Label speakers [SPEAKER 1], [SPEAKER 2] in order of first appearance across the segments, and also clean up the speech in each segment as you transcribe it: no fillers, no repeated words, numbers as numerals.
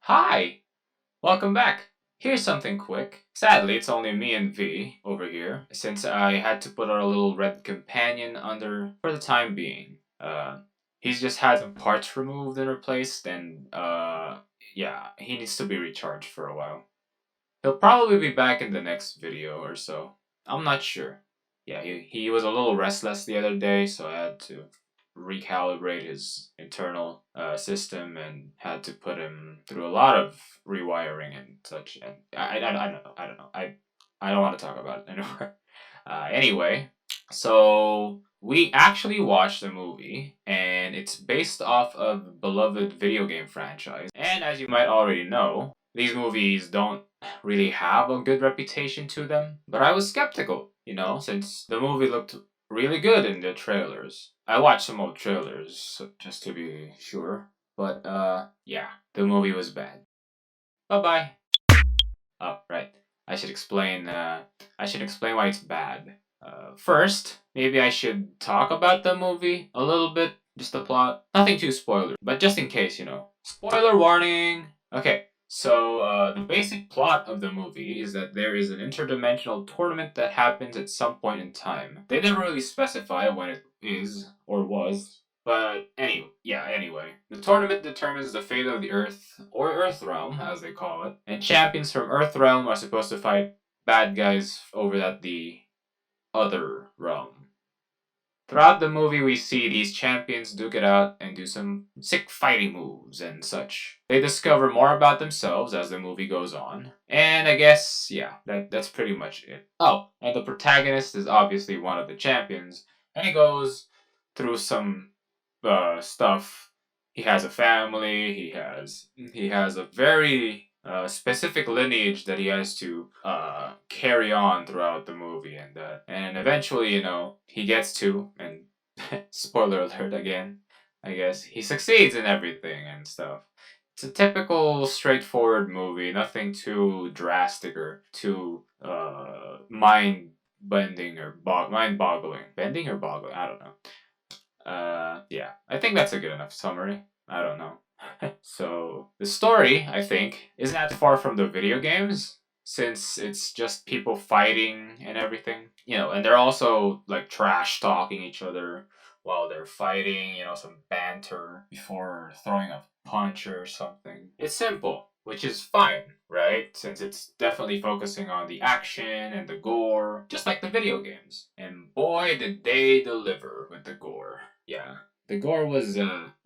[SPEAKER 1] Hi! Welcome back. Here's something quick. Sadly, it's only me and V over here, since I had to put our little red companion under for the time being. He's just had some parts removed and replaced, and, yeah, he needs to be recharged for a while. He'll probably be back in the next video or so. I'm not sure. Yeah, he was a little restless the other day, so I had to recalibrate his internal system and had to put him through a lot of rewiring and such. And I don't know. I don't know. I don't want to talk about it anymore. Anyway, so we actually watched the movie, and it's based off of a beloved video game franchise. And as you might already know, these movies don't really have a good reputation to them. But I was skeptical, since the movie looked really good in the trailers. I watched some old trailers just to be sure. But yeah, the movie was bad. Bye bye. Oh, right. I should explain why it's bad. First, maybe I should talk about the movie a little bit, just the plot. Nothing too spoiler, but just in case, Spoiler warning! Okay, so the basic plot of the movie is that there is an interdimensional tournament that happens at some point in time. They never really specify when it is, or was, but anyway. The tournament determines the fate of the Earth, or Earthrealm, as they call it, and champions from Earthrealm are supposed to fight bad guys over at the other realm. Throughout the movie, we see these champions duke it out and do some sick fighting moves and such. They discover more about themselves as the movie goes on. And I guess, yeah, that's pretty much it. Oh, and the protagonist is obviously one of the champions, and he goes through some stuff. He has a family. He has a very specific lineage that he has to carry on throughout the movie, and eventually, he gets to, and spoiler alert again, I guess he succeeds in everything and stuff. It's a typical straightforward movie, nothing too drastic or too mind bending or mind boggling. Bending or boggling? I don't know. Yeah, I think that's a good enough summary. I don't know. So, the story, I think, isn't that far from the video games, since it's just people fighting and everything. And they're also, like, trash talking each other while they're fighting, some banter before throwing a punch or something. It's simple, which is fine, right? Since it's definitely focusing on the action and the gore, just like the video games. And boy, did they deliver with the gore. Yeah, the gore was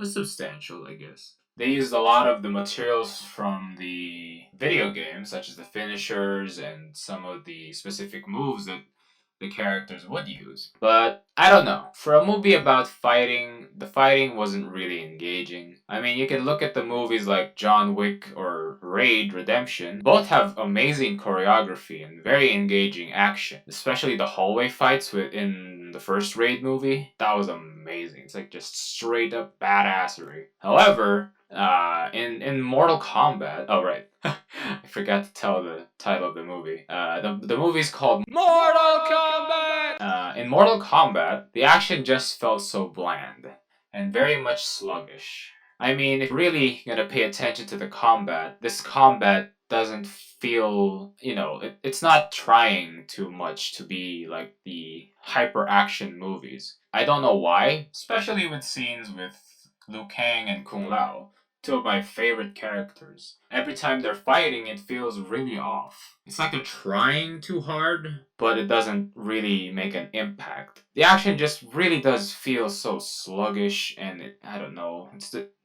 [SPEAKER 1] substantial, I guess. They used a lot of the materials from the video games, such as the finishers and some of the specific moves that the characters would use. But I don't know. For a movie about fighting, the fighting wasn't really engaging. I mean, you can look at the movies like John Wick or Raid Redemption. Both have amazing choreography and very engaging action. Especially the hallway fights in the first Raid movie. That was amazing. It's like just straight up badassery. However, in Mortal Kombat, oh right, I forgot to tell the title of the movie. The movie's called Mortal Kombat. In Mortal Kombat, the action just felt so bland and very much sluggish. I mean, if you're really gonna pay attention to the combat, this combat doesn't feel, it's not trying too much to be like the hyper action movies. I don't know why, especially with scenes with Liu Kang and Kung Lao, two of my favorite characters. Every time they're fighting, it feels really off. It's like they're trying too hard, but it doesn't really make an impact. The action just really does feel so sluggish, and I don't know.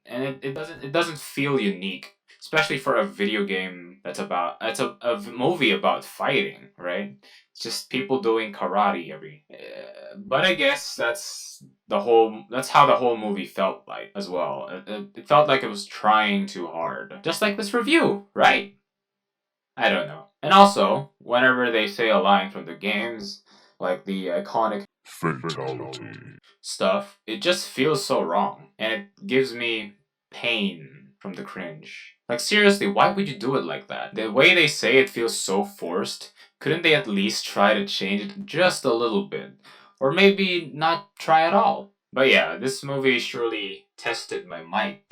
[SPEAKER 1] It doesn't feel unique, especially for a video game it's a movie about fighting, right? It's just people doing karate but I guess that's how the whole movie felt like as well. It felt like it was trying too hard. Just like this review, right? I don't know. And also, whenever they say a line from the games, like the iconic fatality stuff, it just feels so wrong. And it gives me pain from the cringe. Like, seriously, why would you do it like that? The way they say it feels so forced. Couldn't they at least try to change it just a little bit? Or maybe not try at all? But yeah, this movie surely tested my might.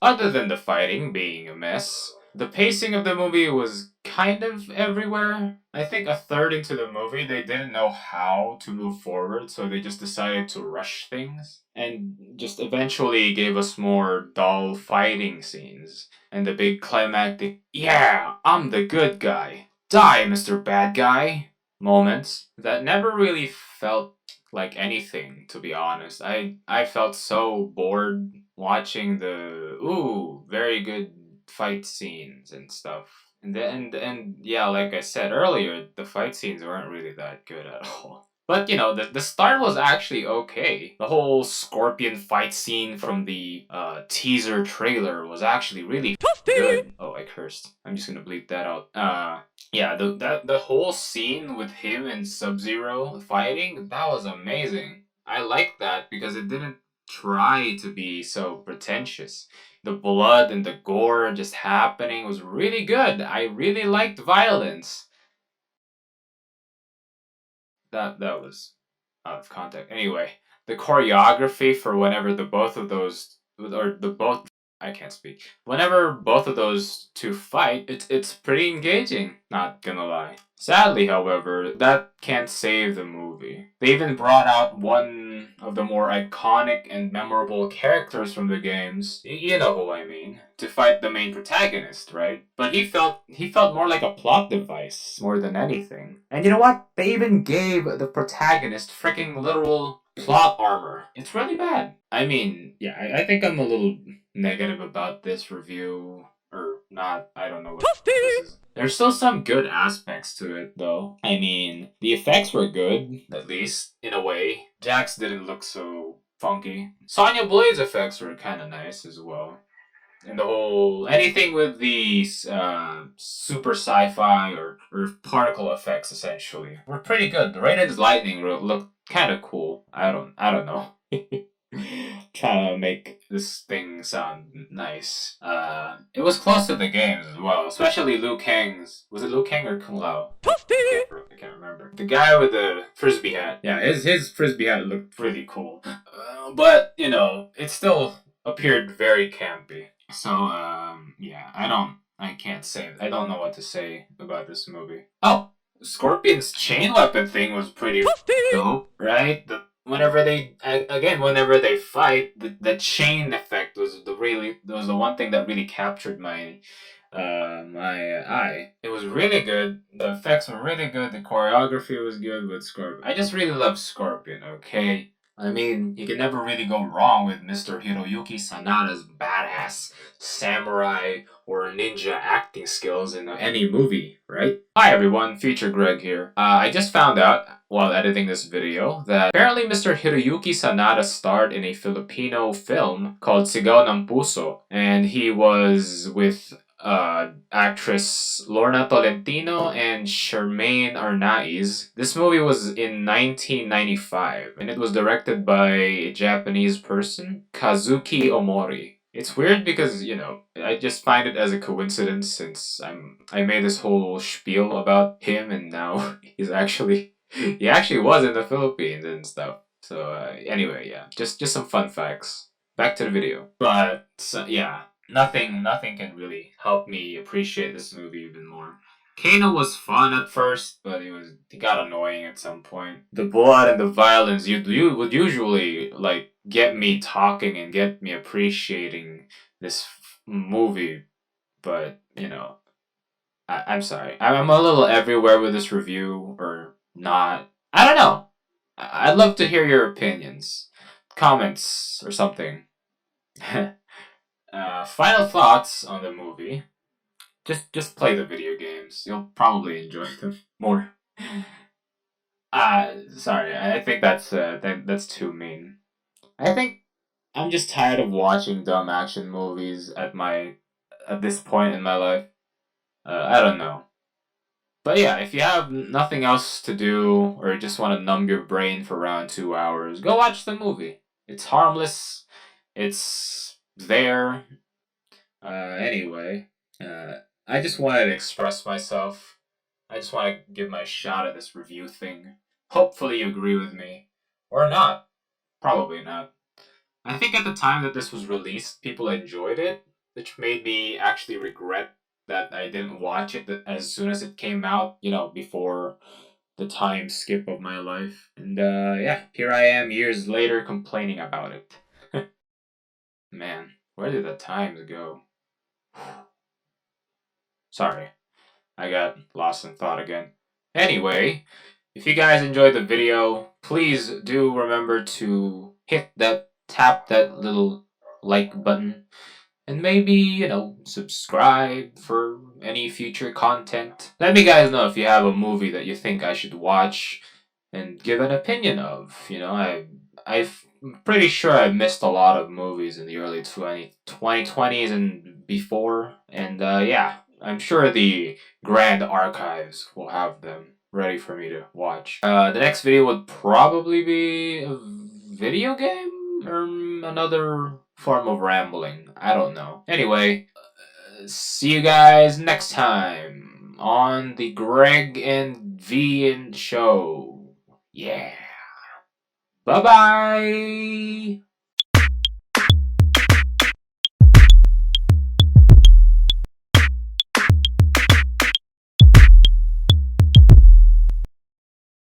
[SPEAKER 1] Other than the fighting being a mess, the pacing of the movie was kind of everywhere. I think a third into the movie, they didn't know how to move forward, so they just decided to rush things. And just eventually gave us more dull fighting scenes. And the big climactic, yeah, I'm the good guy. Die, Mr. Bad Guy moments that never really felt like anything, to be honest. I felt so bored watching the very good fight scenes and stuff. And yeah, like I said earlier, the fight scenes weren't really that good at all. But you know, the start was actually okay. The whole scorpion fight scene from the teaser trailer was actually really good. Oh, I cursed. I'm just gonna bleep that out. Yeah, the whole scene with him and Sub-Zero fighting, that was amazing. I liked that because it didn't try to be so pretentious. The blood and the gore just happening was really good. I really liked violence. That was out of context. Anyway, the choreography for whenever the both of those or the both I can't speak. Whenever both of those two fight, it's pretty engaging, not gonna lie. Sadly, however, that can't save the movie. They even brought out one of the more iconic and memorable characters from the games. You know who I mean. To fight the main protagonist, right? But he felt more like a plot device more than anything. And you know what? They even gave the protagonist freaking literal plot armor. It's really bad. I mean, yeah, I think I'm a little negative about this review. Or not, I don't know what this is. There's still some good aspects to it, though. I mean, the effects were good, at least, in a way. Jax didn't look so funky. Sonya Blade's effects were kind of nice as well. And the whole anything with the super sci-fi or particle effects essentially were pretty good. The Raiden's lightning looked kind of cool. I don't know. Trying to make this thing sound nice. It was close to the games as well, especially Liu Kang's. Was it Liu Kang or Kung Lao? I can't remember. The guy with the frisbee hat. Yeah, his frisbee hat looked really cool. But you know, it still appeared very campy. So yeah, I can't say. I don't know what to say about this movie. Oh, Scorpion's chain weapon thing was pretty dope, right? Whenever they fight, the chain effect was the one thing that really captured my eye. It was really good. The effects were really good. The choreography was good with Scorpion. I just really love Scorpion. Okay. I mean, you can never really go wrong with Mr. Hiroyuki Sanada's badass samurai or ninja acting skills in any movie, right? Hi everyone, Future Greg here. I just found out while editing this video that apparently Mr. Hiroyuki Sanada starred in a Filipino film called Sigaw ng Puso, and he was with actress Lorna Tolentino and Charmaine Arnaiz. This movie was in 1995, and it was directed by a Japanese person, Kazuki Omori. It's weird because, you know, I just find it as a coincidence since I made this whole spiel about him and now he actually was in the Philippines and stuff. So anyway, yeah, just some fun facts. Back to the video. But yeah, nothing can really help me appreciate this movie even more. Kano was fun at first, but he got annoying at some point. The blood and the violence you would usually like get me talking and get me appreciating this movie, but you know, I'm sorry. I'm a little everywhere with this review or not. I don't know. I'd love to hear your opinions, comments or something. Final thoughts on the movie. Just play the video games. You'll probably enjoy them more. Sorry. I think that's too mean. I think I'm just tired of watching dumb action movies at this point in my life. I don't know. But yeah, if you have nothing else to do or you just want to numb your brain for around 2 hours, go watch the movie. It's harmless. It's there. Anyway, I just wanted to express myself. I just want to give my shot at this review thing. Hopefully you agree with me. Or not. Probably not. I think at the time that this was released, people enjoyed it. which made me actually regret that I didn't watch it as soon as it came out, before the time skip of my life. And yeah, here I am years later complaining about it. Man, where did the times go? Sorry, I got lost in thought again. Anyway, if you guys enjoyed the video, please do remember to tap that little like button. And maybe, subscribe for any future content. Let me guys know if you have a movie that you think I should watch and give an opinion of. I'm pretty sure I missed a lot of movies in the early 2020s and before. And yeah, I'm sure the Grand Archives will have them ready for me to watch. The next video would probably be a video game or another form of rambling. I don't know. Anyway, see you guys next time on the Greg and Vian show. Yeah. Bye bye.